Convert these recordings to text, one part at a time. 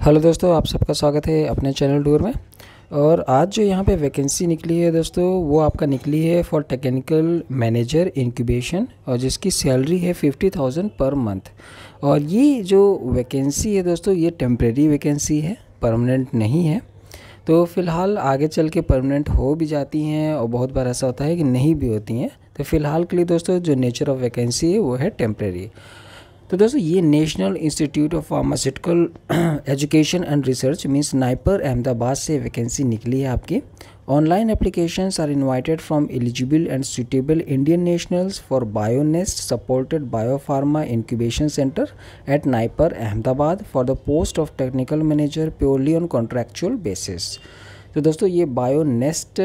Hello दोस्तों, आप सबका स्वागत है अपने चैनल टूर में। और आज जो यहाँ पे वैकेंसी निकली है दोस्तों, वो आपका निकली है फॉर टेक्निकल मैनेजर इंक्यूबेशन, और जिसकी सैलरी है 50,000 पर मंथ। और ये जो वैकेंसी है दोस्तों, ये टेम्प्रेरी वैकेंसी है, परमानेंट नहीं है। तो फ़िलहाल आगे चल के परमानेंट हो भी जाती हैं, और बहुत बार ऐसा होता है कि नहीं भी होती हैं। तो फ़िलहाल के लिए दोस्तों जो नेचर ऑफ वैकेंसी है वो है टेम्प्रेरी। तो दोस्तों ये national institute of pharmaceutical education and research means NIPER Ahmedabad से वैकेंसी निकली है आपकी। Online applications are invited from eligible and suitable Indian nationals for BioNEST supported biopharma incubation centre at NIPER Ahmedabad for the post of technical manager purely on contractual basis. तो दोस्तों ये Bionest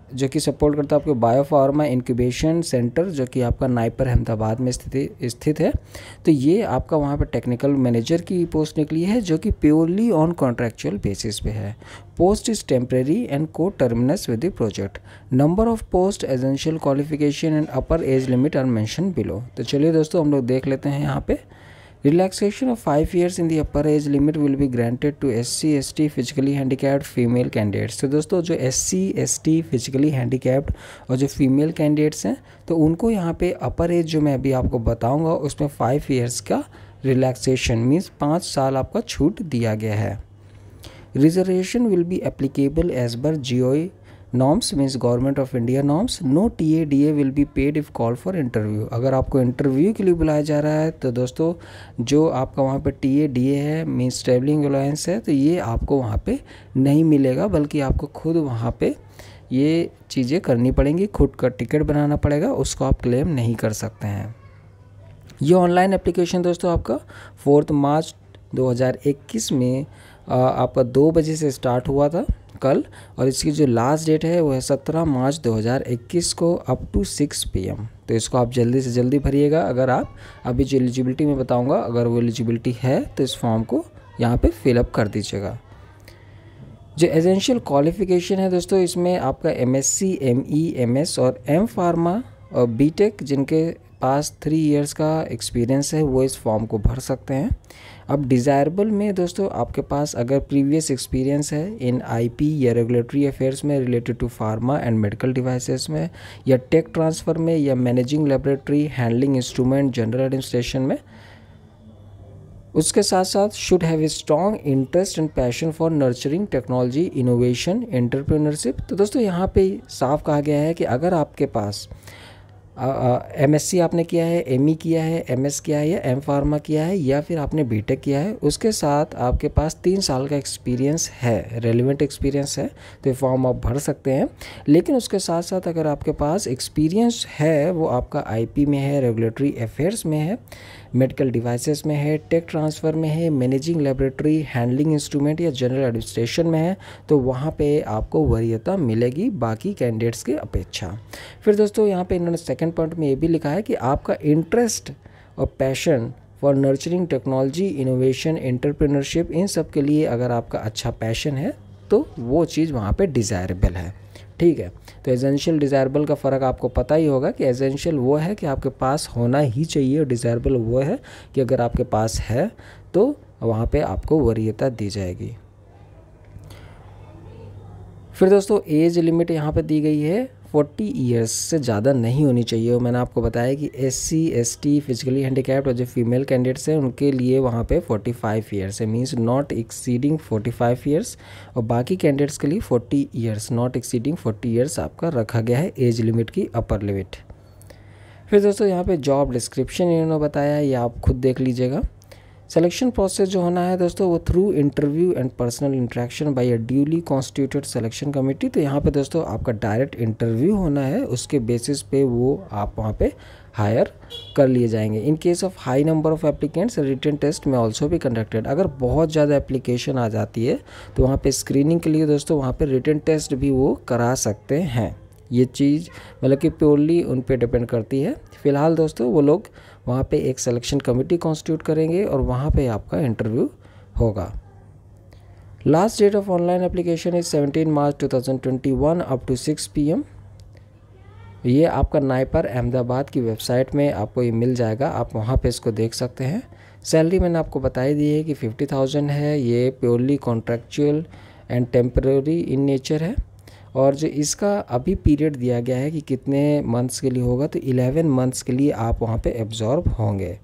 जो कि support करता है आपको बायोफार्मा इंक्यूबेशन सेंटर, जो कि आपका नाइपर अहमदाबाद में स्थित है। तो ये आपका वहाँ पर टेक्निकल मैनेजर की पोस्ट निकली है, जो कि प्योरली ऑन कॉन्ट्रैक्चुअल बेसिस पे है। Post is temporary and co terminus with the project. Number of post, essential qualification and upper age limit are mention below. तो चलिए दोस्तों हम लोग देख लेते हैं यहाँ पे। Relaxation of 5 years in the upper age limit will be granted to SC, ST, physically handicapped female candidates। तो दोस्तों जो SC, ST, physically handicapped और जो फीमेल कैंडिडेट्स हैं, तो उनको यहाँ पे अपर एज जो मैं अभी आपको बताऊंगा उसमें 5 years का रिलैक्सेशन मीन्स 5 साल आपका छूट दिया गया है। Reservation will be applicable as per GOI norms means government of India norms. No TADA will be paid if call for interview. अगर आपको इंटरव्यू के लिए बुलाया जा रहा है तो दोस्तों जो आपका वहाँ पे TADA है मीन्स ट्रैवलिंग अलाउंस है, तो ये आपको वहाँ पे नहीं मिलेगा, बल्कि आपको खुद वहाँ पे ये चीज़ें करनी पड़ेंगी, खुद का टिकट बनाना पड़ेगा, उसको आप क्लेम नहीं कर सकते हैं। ये ऑनलाइन एप्लीकेशन दोस्तों आपका 4 मार्च 2021 में आपका 2 बजे से स्टार्ट हुआ था कल, और इसकी जो लास्ट डेट है वो है 17 मार्च 2021 को अप टू 6 PM। तो इसको आप जल्दी से जल्दी भरिएगा। अगर आप अभी जो एलिजिबिलिटी में बताऊंगा, अगर वो एलिजिबिलिटी है तो इस फॉर्म को यहाँ पे फिलअप कर दीजिएगा। जो एसेंशियल क्वालिफिकेशन है दोस्तों, इसमें आपका MSc, ME, MS और M फार्मा और BTech जिनके पास 3 years का एक्सपीरियंस है वो इस फॉर्म को भर सकते हैं। अब डिज़ायरेबल में दोस्तों आपके पास अगर प्रीवियस एक्सपीरियंस है इन IP या रेगुलेटरी अफेयर्स में related to pharma and medical devices में, या टेक ट्रांसफ़र में, या managing laboratory, handling instrument, general administration में, उसके साथ साथ should have a strong interest and passion for nurturing technology, innovation, entrepreneurship. तो दोस्तों यहाँ पे साफ कहा गया है कि अगर आपके पास MSc आपने किया है, ME किया है, MS किया है, या M फार्मा किया है, या फिर आपने BTech किया है, उसके साथ आपके पास 3 साल का एक्सपीरियंस है, रेलिवेंट एक्सपीरियंस है, तो ये फॉर्म आप भर सकते हैं। लेकिन उसके साथ साथ अगर आपके पास एक्सपीरियंस है वो आपका IP में है, रेगुलेटरी अफेयर्स में है, मेडिकल डिवाइसेस में है, टेक ट्रांसफ़र में है, मैनेजिंग लेबोरेटरी, हैंडलिंग इंस्ट्रूमेंट या जनरल एडमिनिस्ट्रेशन में है, तो वहाँ पे आपको वरीयता मिलेगी बाकी कैंडिडेट्स के अपेक्षा। फिर दोस्तों यहाँ पे इन्होंने सेकंड पॉइंट में ये भी लिखा है कि आपका इंटरेस्ट और passion for nurturing technology, innovation, entrepreneurship, इन सब के लिए अगर आपका अच्छा पैशन है तो वो चीज़ वहाँ पे डिज़ायरेबल है। ठीक है, तो एसेंशियल डिज़ायरेबल का फ़र्क आपको पता ही होगा कि एसेंशियल वो है कि आपके पास होना ही चाहिए, और डिज़ायरेबल वो है कि अगर आपके पास है तो वहाँ पे आपको वरीयता दी जाएगी। फिर दोस्तों एज लिमिट यहाँ पे दी गई है 40 ईयर्स से ज़्यादा नहीं होनी चाहिए, और मैंने आपको बताया कि SC, ST, फिजिकली हैंडीकैप्ड और जो फीमेल कैंडिडेट्स हैं उनके लिए वहाँ पे 45 ईयर्स है, मींस नॉट एक्सीडिंग 45 ईयर्स, और बाकी कैंडिडेट्स के लिए 40 ईयर्स नॉट एक्सीडिंग 40 ईयर्स आपका रखा गया है एज लिमिट की अपर लिमिट। फिर दोस्तों यहाँ पे जॉब डिस्क्रिप्शन इन्होंने बताया है, ये आप खुद देख लीजिएगा। सिलेक्शन प्रोसेस जो होना है दोस्तों वो through interview and personal interaction by a duly constituted selection committee. तो यहाँ पे दोस्तों आपका डायरेक्ट इंटरव्यू होना है, उसके बेसिस पे वो आप वहाँ पे हायर कर लिए जाएंगे। In case of high number of applicants written test में ऑल्सो भी कंडक्टेड। अगर बहुत ज़्यादा एप्लीकेशन आ जाती है तो वहाँ पे स्क्रीनिंग के लिए दोस्तों वहाँ पे रिटन टेस्ट भी वो करा सकते हैं। ये चीज़ मतलब कि प्योरली उन पे डिपेंड करती है। फ़िलहाल दोस्तों वो लोग वहाँ पे एक सिलेक्शन कमेटी कॉन्स्टिट्यूट करेंगे और वहाँ पे आपका इंटरव्यू होगा। Last date of online application is 17 March 2021 up to 6 PM। ये आपका नाइपर अहमदाबाद की वेबसाइट में आपको ये मिल जाएगा, आप वहाँ पे इसको देख सकते हैं। सैलरी मैंने आपको बता ही दी है कि 50,000 है। ये purely contractual and temporary in nature है। और जो इसका अभी पीरियड दिया गया है कि कितने मंथ्स के लिए होगा, तो 11 मंथ्स के लिए आप वहाँ पे एब्जॉर्ब होंगे।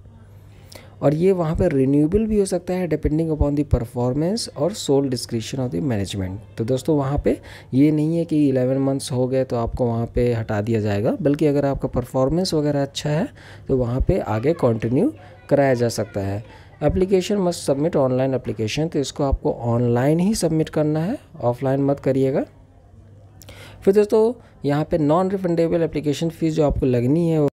और ये वहाँ पे रिन्यूएबल भी हो सकता है डिपेंडिंग अपॉन द परफॉर्मेंस और sole discretion of the management. तो दोस्तों वहाँ पे ये नहीं है कि 11 मंथ्स हो गए तो आपको वहाँ पे हटा दिया जाएगा, बल्कि अगर आपका परफॉर्मेंस वगैरह अच्छा है तो वहाँ पे आगे कंटिन्यू कराया जा सकता है। Application must submit online application, तो इसको आपको ऑनलाइन ही सबमिट करना है, ऑफलाइन मत करिएगा। फिर दोस्तों यहाँ पे नॉन रिफंडेबल एप्लीकेशन फ़ीस जो आपको लगनी है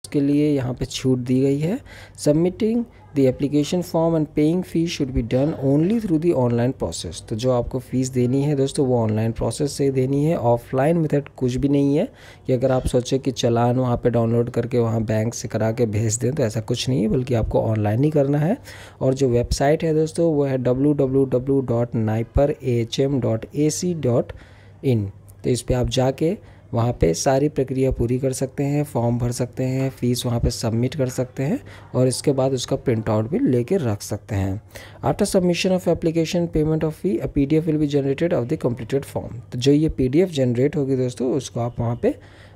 के लिए यहाँ पे छूट दी गई है। Submitting the application form and paying fees should be done only through the online process. तो जो आपको फ़ीस देनी है दोस्तों वो ऑनलाइन प्रोसेस से देनी है। ऑफलाइन मेथड कुछ भी नहीं है कि अगर आप सोचें कि चालान वहाँ पे डाउनलोड करके वहाँ बैंक से करा के भेज दें, तो ऐसा कुछ नहीं है, बल्कि आपको ऑनलाइन ही करना है। और जो वेबसाइट है दोस्तों वो है www.naiper.ahm.ac.in। तो इस पर आप जाके वहाँ पे सारी प्रक्रिया पूरी कर सकते हैं, फॉर्म भर सकते हैं, फ़ीस वहाँ पे सबमिट कर सकते हैं और इसके बाद उसका प्रिंट आउट भी लेके रख सकते हैं। After submission of application payment of fee, a PDF will be generated of the completed form. तो जो ये PDF जनरेट होगी दोस्तों उसको आप वहाँ पे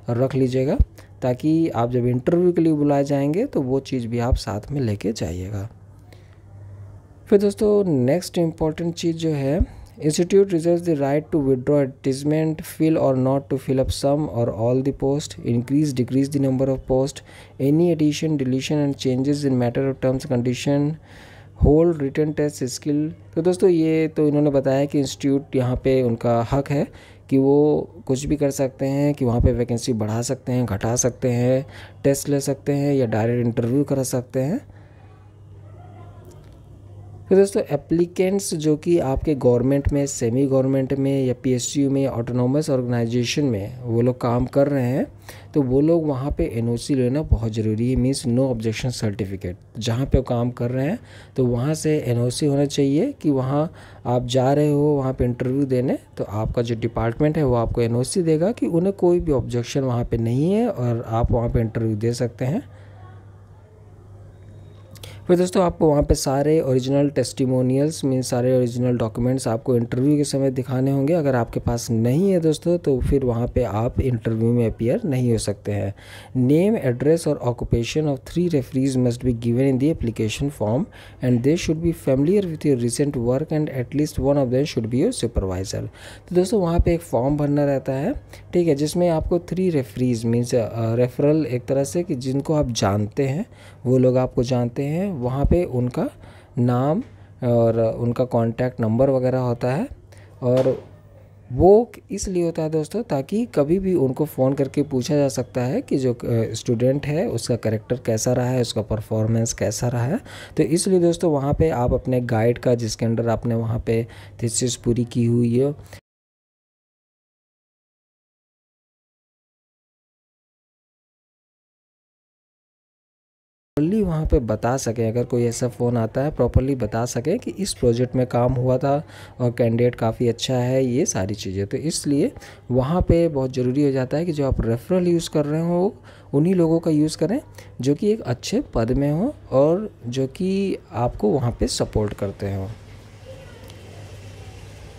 रख लीजिएगा, ताकि आप जब इंटरव्यू के लिए बुलाए जाएंगे तो वो चीज़ भी आप साथ में लेके जाइएगा। फिर दोस्तों नेक्स्ट इम्पॉर्टेंट चीज़ जो है, Institute reserves the right to withdraw advertisement, fill or not to fill up some or all the post, increase, decrease the number of post, any addition, deletion and changes in matter of terms condition, hold written test skill। तो दोस्तों ये तो इन्होंने बताया कि institute यहाँ पे उनका हक है कि वो कुछ भी कर सकते हैं, कि वहाँ पे वैकेंसी बढ़ा सकते हैं, घटा सकते हैं, टेस्ट ले सकते हैं या डायरेक्ट इंटरव्यू करा सकते हैं। तो दोस्तों एप्लीकेंट्स जो कि आपके गवर्नमेंट में, सेमी गवर्नमेंट में या PSU में या ऑटोनोमस ऑर्गेनाइजेशन में वो लोग काम कर रहे हैं, तो वो लोग वहाँ पे NOC लेना बहुत ज़रूरी है, मीन्स नो ऑब्जेक्शन सर्टिफिकेट। जहाँ पे काम कर रहे हैं तो वहाँ से NOC होना चाहिए कि वहाँ आप जा रहे हो वहाँ पे इंटरव्यू देने, तो आपका जो डिपार्टमेंट है वो आपको NOC देगा कि उन्हें कोई भी ऑब्जेक्शन वहाँ पे नहीं है और आप वहाँ पे इंटरव्यू दे सकते हैं। फिर दोस्तों आपको वहाँ पे सारे ओरिजिनल टेस्टिमोनियल्स मीन सारे ओरिजिनल डॉक्यूमेंट्स आपको इंटरव्यू के समय दिखाने होंगे। अगर आपके पास नहीं है दोस्तों तो फिर वहाँ पे आप इंटरव्यू में अपीयर नहीं हो सकते हैं। नेम, एड्रेस और occupation of 3 referees must be given in the application form and they should be familiar with your recent work and at least one of them should be your supervisor. तो दोस्तों वहाँ पे एक फॉर्म भरना रहता है, ठीक है, जिसमें आपको 3 रेफरीज मीन्स रेफरल एक तरह से कि जिनको आप जानते हैं, वो लोग आपको जानते हैं, वहाँ पे उनका नाम और उनका कॉन्टैक्ट नंबर वगैरह होता है। और वो इसलिए होता है दोस्तों ताकि कभी भी उनको फ़ोन करके पूछा जा सकता है कि जो स्टूडेंट है उसका कैरेक्टर कैसा रहा है, उसका परफॉर्मेंस कैसा रहा है। तो इसलिए दोस्तों वहाँ पे आप अपने गाइड का, जिसके अंडर आपने वहाँ पे थीसिस पूरी की हुई है, प्रॉपरली वहाँ पे बता सकें, अगर कोई ऐसा फ़ोन आता है प्रॉपरली बता सकें कि इस प्रोजेक्ट में काम हुआ था और कैंडिडेट काफ़ी अच्छा है, ये सारी चीज़ें। तो इसलिए वहाँ पे बहुत ज़रूरी हो जाता है कि जो आप रेफरल यूज़ कर रहे हो उन्हीं लोगों का यूज़ करें जो कि एक अच्छे पद में हो और जो कि आपको वहाँ पे सपोर्ट करते हो।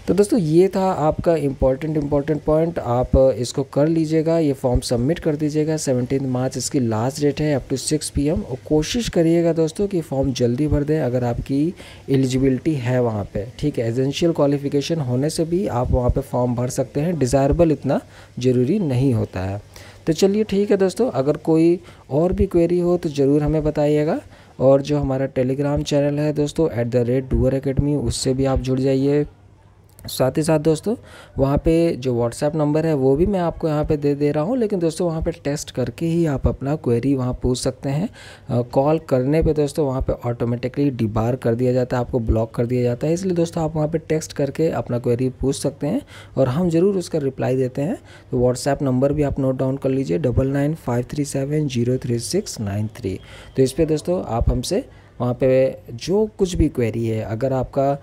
तो दोस्तों ये था आपका इम्पॉर्टेंट पॉइंट, आप इसको कर लीजिएगा, ये फॉर्म सबमिट कर दीजिएगा। 17 मार्च इसकी लास्ट डेट है, अप टू 6 PM। और कोशिश करिएगा दोस्तों कि फॉर्म जल्दी भर दें अगर आपकी एलिजिबिलिटी है वहाँ पे, ठीक है। एसेंशियल क्वालिफ़िकेशन होने से भी आप वहाँ पे फॉर्म भर सकते हैं, डिज़ायरेबल इतना ज़रूरी नहीं होता है। तो चलिए ठीक है दोस्तों, अगर कोई और भी क्वेरी हो तो ज़रूर हमें बताइएगा। और जो हमारा टेलीग्राम चैनल है दोस्तों @डूअर अकेडमी, उससे भी आप जुड़ जाइए। साथ ही साथ दोस्तों वहाँ पे जो व्हाट्सएप नंबर है वो भी मैं आपको यहाँ पे दे रहा हूँ, लेकिन दोस्तों वहाँ पे टेस्ट करके ही आप अपना क्वेरी वहाँ पूछ सकते हैं। कॉल करने पे दोस्तों वहाँ पे ऑटोमेटिकली डिबार कर दिया जाता है, आपको ब्लॉक कर दिया जाता है। इसलिए दोस्तों आप वहाँ पे टेक्स्ट करके अपना क्वेरी पूछ सकते हैं और हम ज़रूर उसका रिप्लाई देते हैं। तो व्हाट्सएप नंबर भी आप नोट डाउन कर लीजिए, 9953703693। तो इस पर दोस्तों आप हमसे वहाँ पे जो कुछ भी क्वेरी है, अगर आपका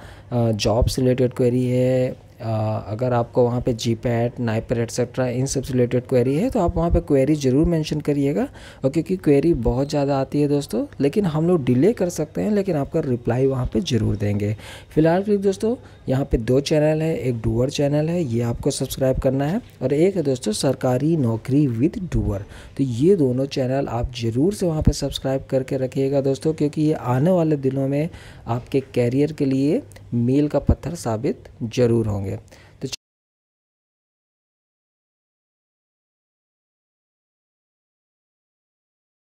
जॉब से रिलेटेड क्वेरी है, अगर आपको वहाँ पे जीपैट, नाइपर एटसेट्रा इन सब से रिलेटेड क्वेरी है तो आप वहाँ पे क्वेरी ज़रूर मेंशन करिएगा। और क्योंकि क्वेरी बहुत ज़्यादा आती है दोस्तों, लेकिन हम लोग डिले कर सकते हैं, लेकिन आपका रिप्लाई वहाँ पे ज़रूर देंगे। फिलहाल के लिए दोस्तों यहाँ पे 2 चैनल है, एक डूअर चैनल है, ये आपको सब्सक्राइब करना है, और एक है दोस्तों सरकारी नौकरी विद डूअर। तो ये दोनों चैनल आप ज़रूर से वहाँ पे सब्सक्राइब करके रखिएगा दोस्तों, क्योंकि ये आने वाले दिनों में आपके कैरियर के लिए मील का पत्थर साबित ज़रूर होंगे।